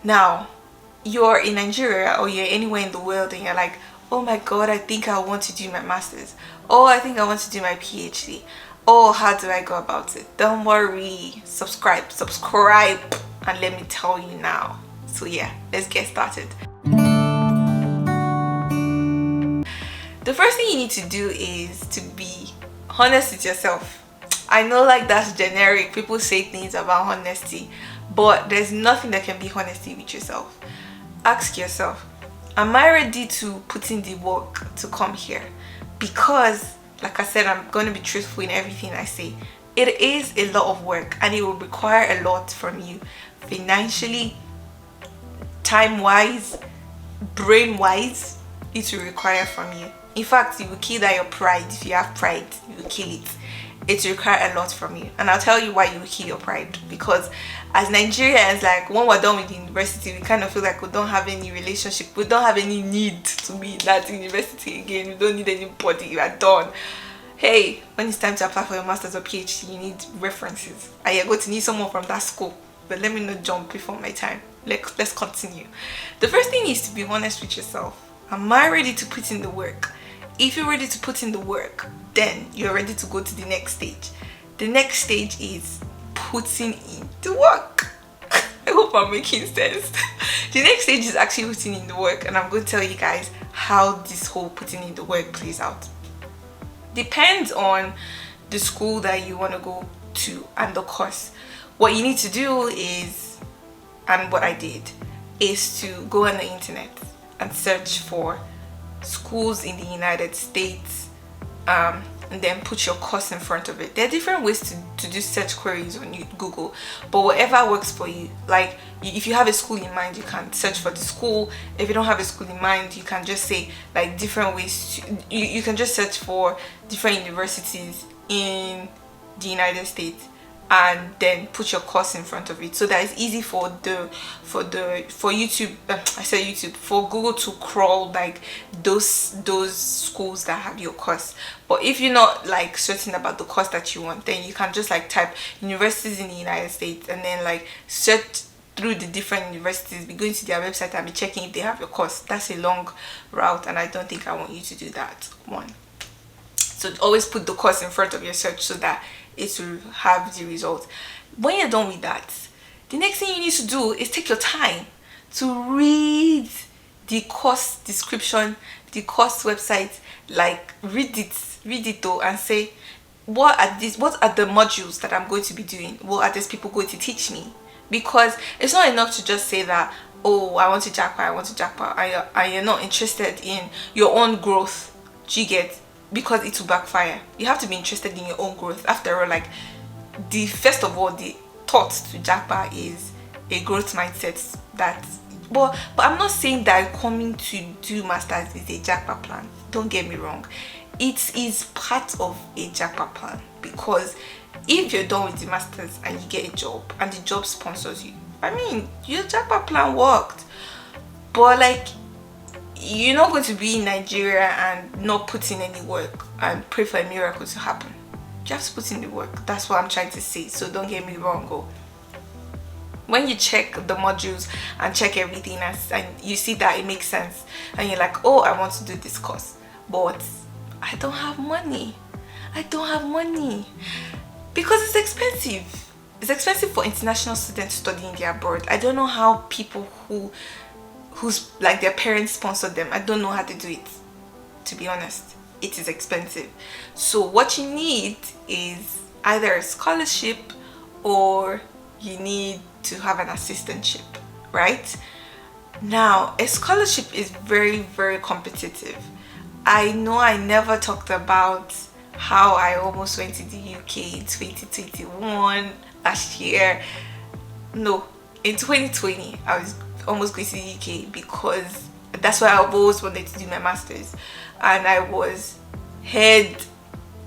Now, you're in Nigeria or you're anywhere in the world and you're like, oh my god, I think I want to do my master's. Oh, I think I want to do my PhD. Oh, how do I go about it? Don't worry. Subscribe, and let me tell you now. So yeah, let's get started. The first thing you need to do is to be honest with yourself. I know like that's generic. People say things about honesty, but there's nothing that can be honesty with yourself. Ask yourself, am I ready to put in the work to come here? Because, like I said, I'm going to be truthful in everything I say. It is a lot of work and it will require a lot from you financially, time-wise, brain-wise. It will require from you. In fact, you will kill that your pride. If you have pride, you will kill it. It will require a lot from you, and I'll tell you why you will kill your pride. Because as Nigerians, like when we're done with university, we kind of feel like we don't have any relationship, we don't have any need to be in that university again. We don't need anybody. You are done. Hey, when it's time to apply for your master's or PhD, you need references, and you're going to need someone from that school. But let me not jump before my time. Let's continue. The first thing is to be honest with yourself. Am I ready to put in the work? If you're ready to put in the work, then you're ready to go to the next stage. The next stage is putting in the work. I hope I'm making sense. The next stage is actually putting in the work, and I'm going to tell you guys how this whole putting in the work plays out. Depends on the school that you want to go to and the course. What you need to do is, and what I did, is to go on the internet and search for schools in the United States, and then put your course in front of it. There are different ways to do search queries on Google, but whatever works for you. Like if you have a school in mind, you can search for the school. If you don't have a school in mind, you can just say like different ways you can just search for different universities in the United States, and then put your course in front of it, so that it's easy for YouTube, I said YouTube, for Google to crawl like those schools that have your course. But if you're not like certain about the course that you want, then you can just like type universities in the United States and then like search through the different universities, be going to their website and be checking if they have your course. That's a long route, and I don't think I want you to do that. One, so always put the course in front of your search so that it will have the result. When you're done with that, the next thing you need to do is take your time to read the course description, the course website. Like read it though, and say, what are the modules that I'm going to be doing? What are these people going to teach me? Because it's not enough to just say that, oh, I want to jackpot, and you're not interested in your own growth. Do you get? Because it will backfire. You have to be interested in your own growth. After all, like the first of all, the thought to jackpot is a growth mindset. But I'm not saying that coming to do masters is a jackpot plan. Don't get me wrong. It is part of a jackpot plan, because if you're done with the masters and you get a job and the job sponsors you, I mean, your jackpot plan worked. But like, you're not going to be in Nigeria and not put in any work and pray for a miracle to happen. Just put in the work. That's what I'm trying to say. So don't get me wrong. When you check the modules and check everything and you see that it makes sense, and you're like, oh, I want to do this course, but I don't have money. Because it's expensive. It's expensive for international students studying there abroad. I don't know how people who's like their parents sponsor them, I don't know how to do it, to be honest. It is expensive. So what you need is either a scholarship or you need to have an assistantship, right? Now, a scholarship is very, very competitive. I know I never talked about how I almost went to the UK in 2021 last year. No, in 2020 I was almost going to the UK, because that's why I've always wanted to do my masters, and I was head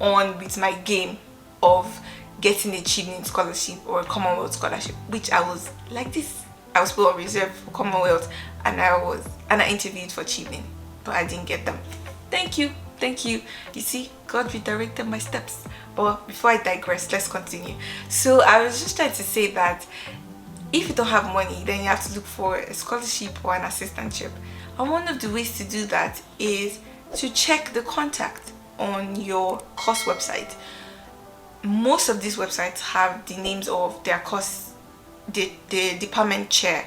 on with my game of getting a Children's scholarship or a Commonwealth scholarship, which I was like this. I was put on reserve for Commonwealth, and I interviewed for Children, but I didn't get them. Thank you. You see, God redirected my steps. But before I digress, let's continue. So I was just trying to say that If you don't have money, then you have to look for a scholarship or an assistantship. And one of the ways to do that is to check the contact on your course website. Most of these websites have the names of their course, the department chair,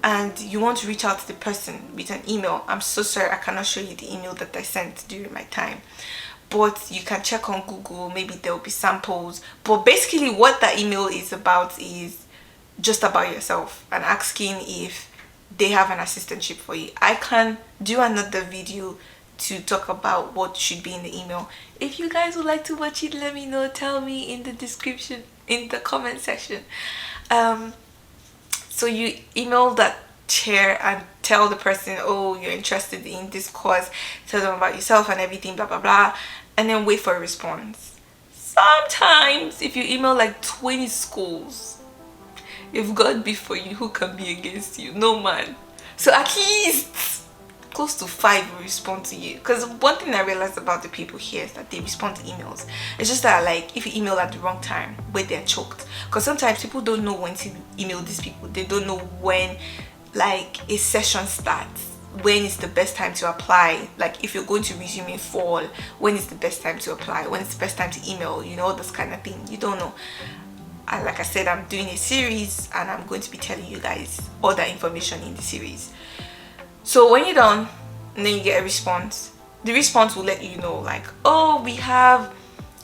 and you want to reach out to the person with an email. I'm so sorry I cannot show you the email that I sent during my time, but you can check on Google. Maybe there will be samples, but basically what that email is about is just about yourself and asking if they have an assistantship for you. I can do another video to talk about what should be in the email. If you guys would like to watch it, let me know. Tell me in the description, in the comment section. So you email that chair and tell the person, oh, you're interested in this course, tell them about yourself and everything, blah blah blah, and then wait for a response. Sometimes if you email like 20 schools, if God be for you, who can be against you? No man. So at least close to 5 will respond to you. Because one thing I realized about the people here is that they respond to emails. It's just that, like, if you email at the wrong time, where they're choked. Because sometimes people don't know when to email these people. They don't know when, like, a session starts. When is the best time to apply? Like, if you're going to resume in fall, when is the best time to apply? When is the best time to email? You know, this kind of thing. You don't know. And like I said, I'm doing a series and I'm going to be telling you guys all that information in the series. So when you're done and then you get a response, the response will let you know, like, oh, we have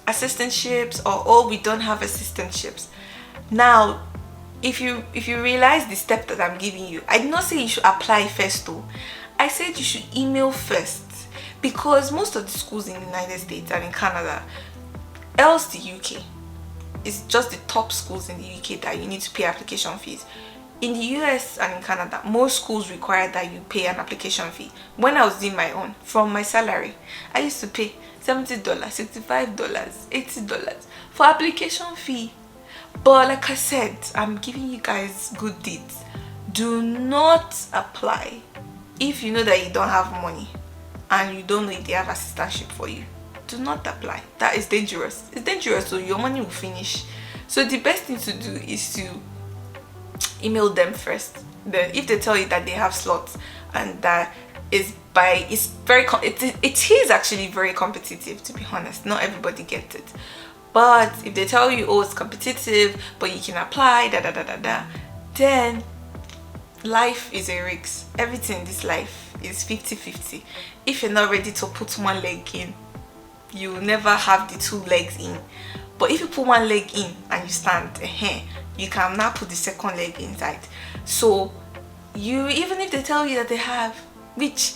assistantships, or oh, we don't have assistantships. Now, if you realize the step that I'm giving you, I did not say you should apply first though. I said you should email first, because most of the schools in the United States and in Canada, else the UK, it's just the top schools in the UK that you need to pay application fees. In the US and in Canada, most schools require that you pay an application fee. When I was doing my own, from my salary, I used to pay $70, $65, $80 for application fee. But like I said, I'm giving you guys good deeds. Do not apply if you know that you don't have money and you don't know if they have assistantship for you. Do not apply. That is dangerous. It's dangerous, so your money will finish. So the best thing to do is to email them first. Then if they tell you that they have slots and that it is actually very competitive, to be honest. Not everybody gets it. But if they tell you, oh, it's competitive, but you can apply, then life is a risk. Everything in this life is 50-50. If you're not ready to put one leg in, you will never have the 2 legs in. But if you put one leg in and you stand, you can now put the second leg inside. So you, even if they tell you that they have, which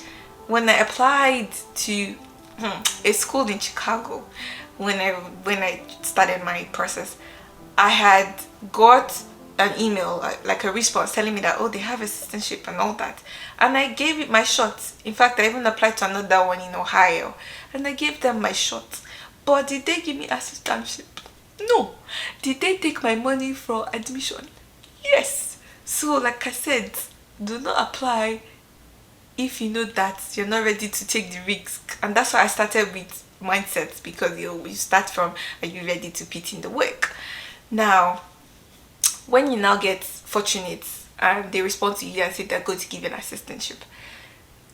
when I applied to a school in Chicago, when I started my process, I had got an email, like a response telling me that, oh, they have assistantship and all that, and I gave it my shot. In fact, I even applied to another one in Ohio and I gave them my shot. But did they give me assistantship? No. Did they take my money for admission? Yes. So like I said, do not apply if you know that you're not ready to take the risk. And that's why I started with mindsets, because you start from, are you ready to put in the work? Now, when you now get fortunate and they respond to you and say they're going to give you an assistantship,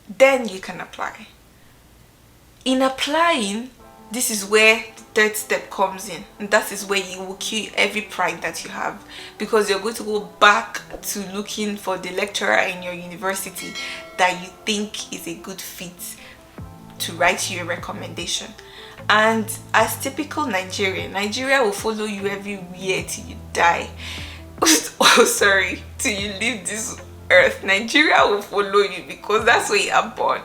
then you can apply. In applying, this is where the third step comes in, and that is where you will kill every pride that you have, because you're going to go back to looking for the lecturer in your university that you think is a good fit to write you a recommendation. And as typical Nigeria will follow you everywhere till you die. Oh, sorry, till you leave this earth. Nigeria will follow you because that's where you are born.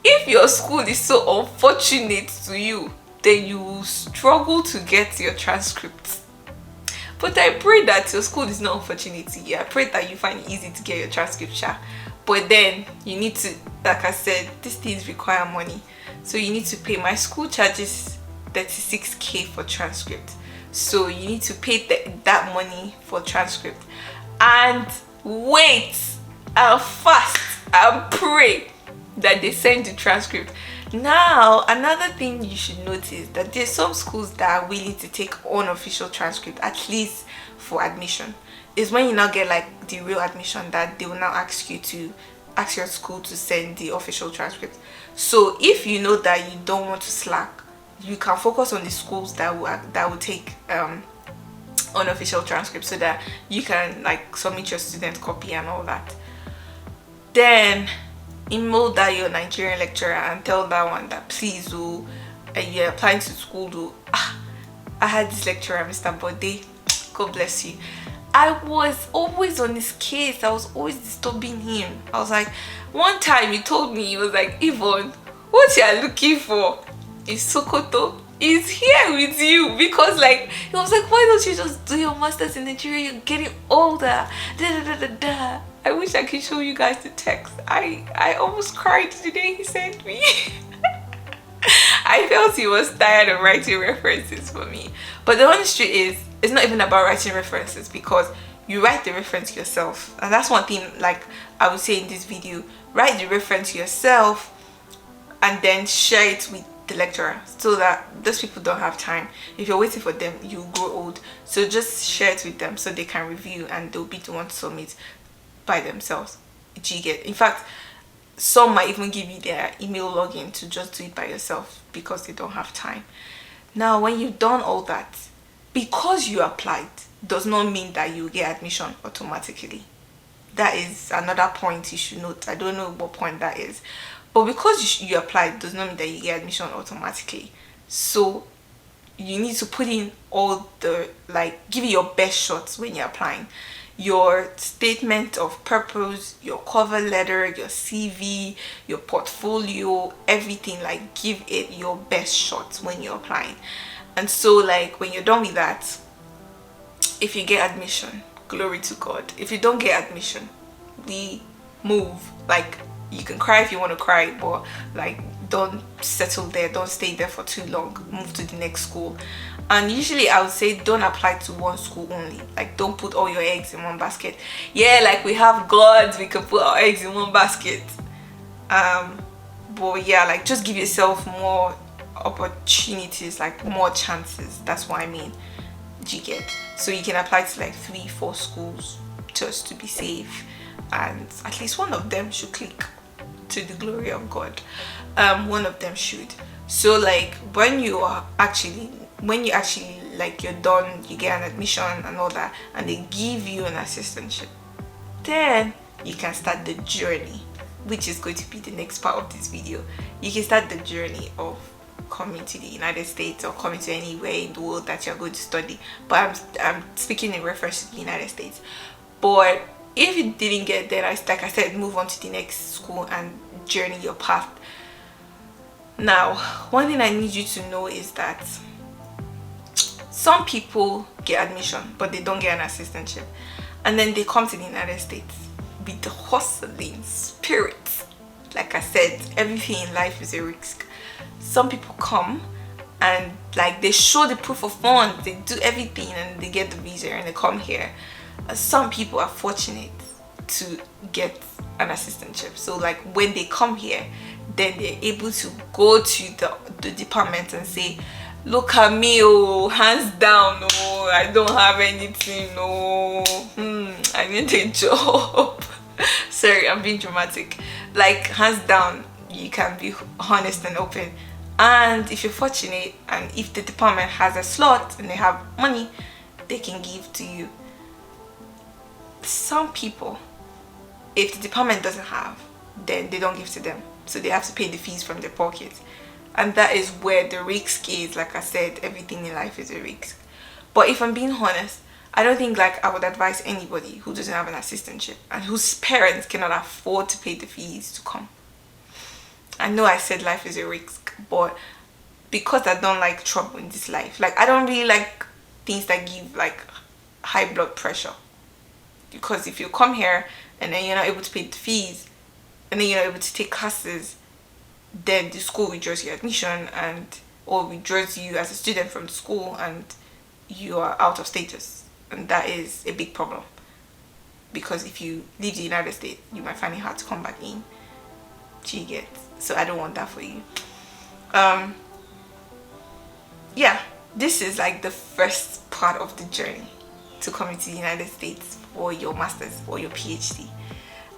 If your school is so unfortunate to you, then you will struggle to get your transcripts. But I pray that your school is not unfortunate to you. I pray that you find it easy to get your transcript. But then you need to, like I said, these things require money. So you need to pay. My school charges 36k for transcript. So you need to pay that money for transcript. And wait and fast and pray that they send the transcript. Now, another thing you should notice that there's some schools that are willing to take unofficial transcript, at least for admission. is when you now get like the real admission that they will now ask your school to send the official transcript. So if you know that you don't want to slack, you can focus on the schools that will take unofficial transcript, so that you can like submit your student copy and all that. Then email that your Nigerian lecturer and tell that one that please you're applying to school I had this lecturer, Mr. Bode, God bless you. I was always on his case. I was always disturbing him. I was like, one time he told me, he was like, Yvonne, what you are looking for is Sokoto is here with you, because like he was like, why don't you just do your masters in Nigeria? You're getting older. I wish I could show you guys the text. I almost cried the day he sent me. I felt he was tired of writing references for me. But the honest truth is, it's not even about writing references, because you write the reference yourself. And that's one thing, like I would say in this video, write the reference yourself and then share it with the lecturer, so that those people don't have time. If you're waiting for them, you grow old. So just share it with them so they can review, and they'll be the one to submit by themselves. Do you get? In fact, some might even give you their email login to just do it by yourself, because they don't have time. Now, when you've done all that, because you applied does not mean that you get admission automatically. That is another point you should note. I don't know what point that is, but because you applied does not mean that you get admission automatically. So you need to put in all the, like, give it your best shots when you're applying. Your statement of purpose, your cover letter, your CV, your portfolio, everything, like give it your best shot when you're applying. And so like when you're done with that, if you get admission, glory to God. If you don't get admission, we move. Like, you can cry if you want to cry, but like don't settle there, don't stay there for too long, move to the next school. And usually I would say don't apply to one school only. Like, don't put all your eggs in one basket. Yeah, like we have gods, we can put our eggs in one basket, but yeah, like just give yourself more opportunities, like more chances. That's what I mean. Do you get? So you can apply to like 3-4 schools just to be safe, and at least one of them should click, to the glory of God. One of them should. So like when you actually like you're done, you get an admission and all that, and they give you an assistantship, then you can start the journey, which is going to be the next part of this video. You can start the journey of coming to the United States, or coming to anywhere in the world that you're going to study. But I'm speaking in reference to the United States. But if you didn't get there, like I said, move on to the next school and journey your path. Now, one thing I need you to know is that some people get admission but they don't get an assistantship, and then they come to the United States with the hustling spirit. Like I said, everything in life is a risk. Some people come and like they show the proof of funds, they do everything, and they get the visa and they come here. Some people are fortunate to get an assistantship, so like when they come here, then they're able to go to the department and say, look at me, oh, hands down, oh, I don't have anything, no, I need a job. Sorry, I'm being dramatic. Like, hands down, you can be honest and open. And if you're fortunate, and if the department has a slot and they have money, they can give to you. Some people, if the department doesn't have, then they don't give to them, so they have to pay the fees from their pocket. And that is where the risk is. Like I said, everything in life is a risk. But if I'm being honest, I don't think like I would advise anybody who doesn't have an assistantship and whose parents cannot afford to pay the fees to come. I know I said life is a risk, but because I don't like trouble in this life, like I don't really like things that give like high blood pressure. Because if you come here and then you're not able to pay the fees, and then you're not able to take classes, then the school withdraws your admission, or withdraws you as a student from the school, and you are out of status. And that is a big problem, because if you leave the United States, you might find it hard to come back in. Do you get? So I don't want that for you. Yeah, this is like the first part of the journey. to come to the United States for your master's or your PhD?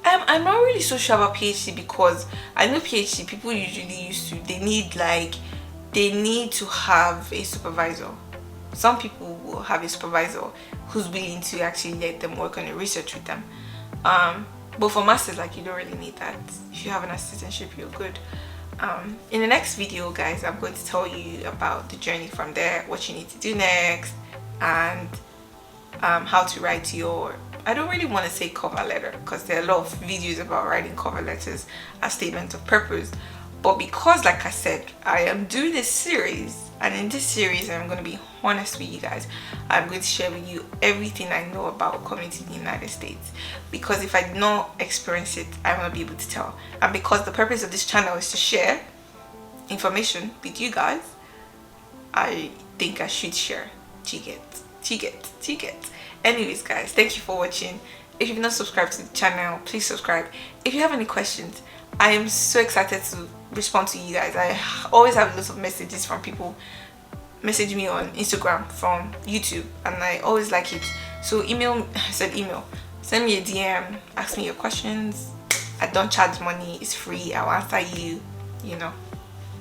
I'm not really so sure about PhD, because I know PhD people usually used to, they need to have a supervisor. Some people will have a supervisor who's willing to actually let them work on the research with them. But for masters, like, you don't really need that. If you have an assistantship, you're good. In the next video, guys, I'm going to tell you about the journey from there, what you need to do next, and how to write your, I don't really want to say cover letter, because there are a lot of videos about writing cover letters as statements of purpose. But because, like I said, I am doing this series, and in this series I'm going to be honest with you guys. I'm going to share with you everything I know about coming to the United States, because if I did not experience it, I will not be able to tell. And because the purpose of this channel is to share information with you guys, I think I should share. Ticket. Anyways, guys, thank you for watching. If you've not subscribed to the channel, please subscribe. If you have any questions, I am so excited to respond to you guys. I always have lots of messages from people message me on Instagram, from YouTube, and I always like it. So send me a DM, ask me your questions. I don't charge money, it's free. I'll answer you, you know.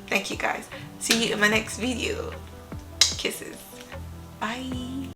Thank you guys. See you in my next video. Kisses. Bye.